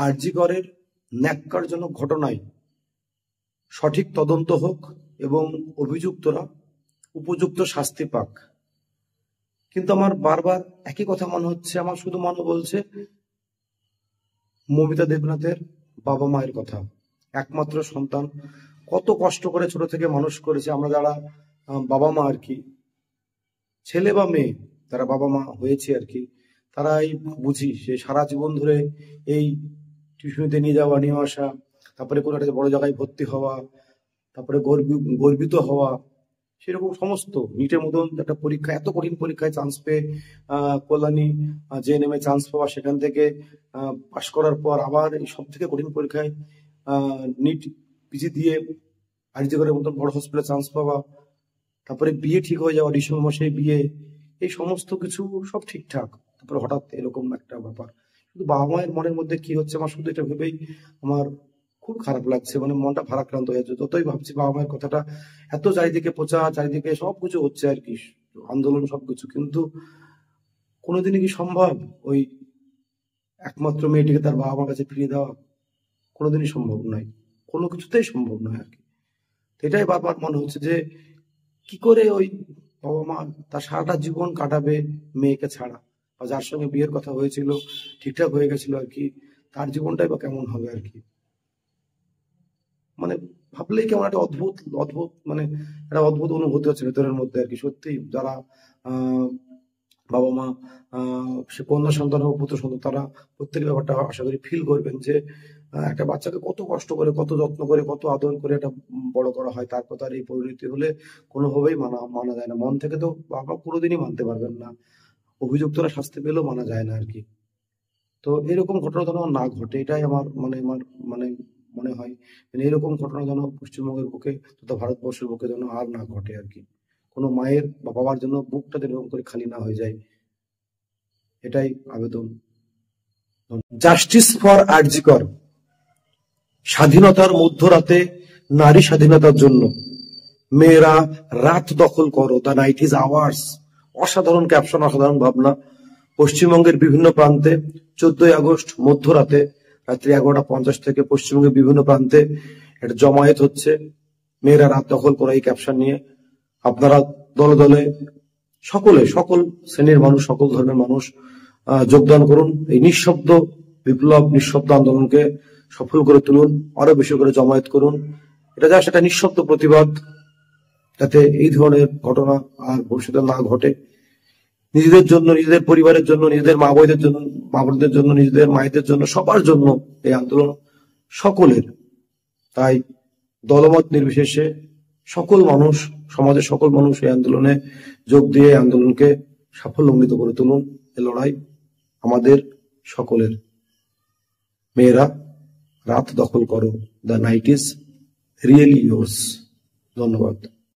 আরজি করের ন্যাক্কারজনক ঘটনায় সঠিক তদন্ত হোক এবং অভিযুক্তরা উপযুক্ত শাস্তি পাক। কিন্তু আমার বারবার একই কথা মনে হচ্ছে, আমার শুধু মনে বলছে মমিতা দেবনাথের বাবা মায়ের কথা। একমাত্র সন্তান, কত কষ্ট করে ছোট থেকে মানুষ করেছে। আমরা যারা বাবা মা আর কি, ছেলে বা মেয়ে তারা বাবা মা হয়েছে আর কি, তারাই বুঝি সে সারা জীবন ধরে এই টিউশনিতে নিয়ে যাওয়া নিয়ে আসা, তারপরে কোনো একটা বড় জায়গায় ভর্তি হওয়া, তারপরে গর্বিত হওয়া, সেরকম সমস্ত নিটের মতন একটা পরীক্ষা, এত কঠিন পরীক্ষায় চান্স পেয়ে কল্যাণী জেএনএম এ চান্স পাওয়া, সেখান থেকে পাশ করার পর আবার এই সব থেকে কঠিন পরীক্ষায় নিট পিজি দিয়ে আরজি করের মতন বড় হসপিটালে চান্স পাওয়া, তারপরে বিয়ে ঠিক হয়ে যাওয়া, ডিসেম্বর মাসে বিয়ে, এই সমস্ত কিছু সব ঠিকঠাক। তারপরে হঠাৎ এরকম একটা ব্যাপার। শুধু বাবা মায়ের মনের মধ্যে কি হচ্ছে, আমার শুধু এটা ভেবেই আমার খুব খারাপ লাগছে, মানে মনটা ভারাক্রান্ত হয়ে যাচ্ছে। যতই ভাবছি বাবা মায়ের কথাটা, এত চারিদিকে প্রচার, চারিদিকে সবকিছু হচ্ছে আর কি, আন্দোলন সবকিছু, কিন্তু কোনোদিনই কি সম্ভব ওই একমাত্র মেয়েটিকে তার বাবা মার কাছে ফিরিয়ে দেওয়া? কোনোদিনই সম্ভব নয়, কোনো কিছুতেই সম্ভব নয় আর কি। এটাই বারবার মনে হচ্ছে যে কি করে ওই বাবা মা তার সারাটা জীবন কাটাবে মেয়েকে ছাড়া, বা যার সঙ্গে বিয়ের কথা হয়েছিল ঠিকঠাক হয়ে গেছিল আর কি, তার জীবনটাই বা কেমন হবে আর কি। মানে ভাবলেই কেমন একটা অদ্ভুত অদ্ভুত, মানে একটা অদ্ভুত অনুভূতি হচ্ছে ভেতরের মধ্যে আর কি। সত্যি যারা বাবা মা, সে কন্যা সন্তান হোক পুত্র সন্তান, তারা প্রত্যেক ব্যাপারটা আশা করি ফিল করবেন যে একটা বাচ্চাকে কত কষ্ট করে, কত যত্ন করে, কত আদর করে একটা বড় করা হয়, তারপর তার এই পরিণতি হলে কোনোভাবেই মানা যায় না। মন থেকে তো বাবা কোনোদিনই মানতে পারবেন না, অভিযুক্তরা শাস্তি পেলেও মানা যায় না আর কি। তো এরকম ঘটনা যেন না ঘটে, এটাই আমার মানে মনে হয়, মানে এরকম ঘটনা যেন পশ্চিমবঙ্গের বুকে তথা ভারতবর্ষের বুকে যেন আর না ঘটে আর কি। কোনো মায়ের বা বাবার জন্য বুকটা এরকম করে খালি না হয়ে যায়, এটাই আবেদন। জাস্টিস ফর আরজি কর। স্বাধীনতার মধ্যরাতে নারী স্বাধীনতার জন্য মেয়েরা রাত দখল করো, দ্য নাইট ইজ আওয়ার্স। অসাধারণ ক্যাপশন, অসাধারণ ভাবনা। পশ্চিমবঙ্গের বিভিন্ন প্রান্তে 14ই আগস্ট মধ্যরাতে রাত্রি 11:50 থেকে পশ্চিমবঙ্গের বিভিন্ন প্রান্তে একটা জমায়েত হচ্ছে, মেয়েরা রাত দখল করা, এই ক্যাপশন নিয়ে। আপনারা দলে দলে সকলে, সকল শ্রেণীর মানুষ, সকল ধর্মের মানুষ যোগদান করুন। এই নিঃশব্দ বিপ্লব, নিঃশব্দ আন্দোলনকে সফল করে তুলুন, আরো বেশি করে জমায়েত করুন। এটা যা সেটা নিঃশব্দ প্রতিবাদ, যাতে এই ধরনের ঘটনা আর ভবিষ্যতে না ঘটে। নিজেদের জন্য, নিজেদের পরিবারের জন্য, নিজেদের মা বোনদের জন্য, নিজেদের মায়েদের জন্য, সবার জন্য এই আন্দোলন সকলের। তাই দলমত নির্বিশেষে সকল মানুষ, সমাজের সকল মানুষ এই আন্দোলনে যোগ দিয়ে আন্দোলনকে সাফল্যমণ্ডিত করে তুলুন। এই লড়াই আমাদের সকলের। মেয়েরা রাত দখল করো, the night is really yours. ধন্যবাদ।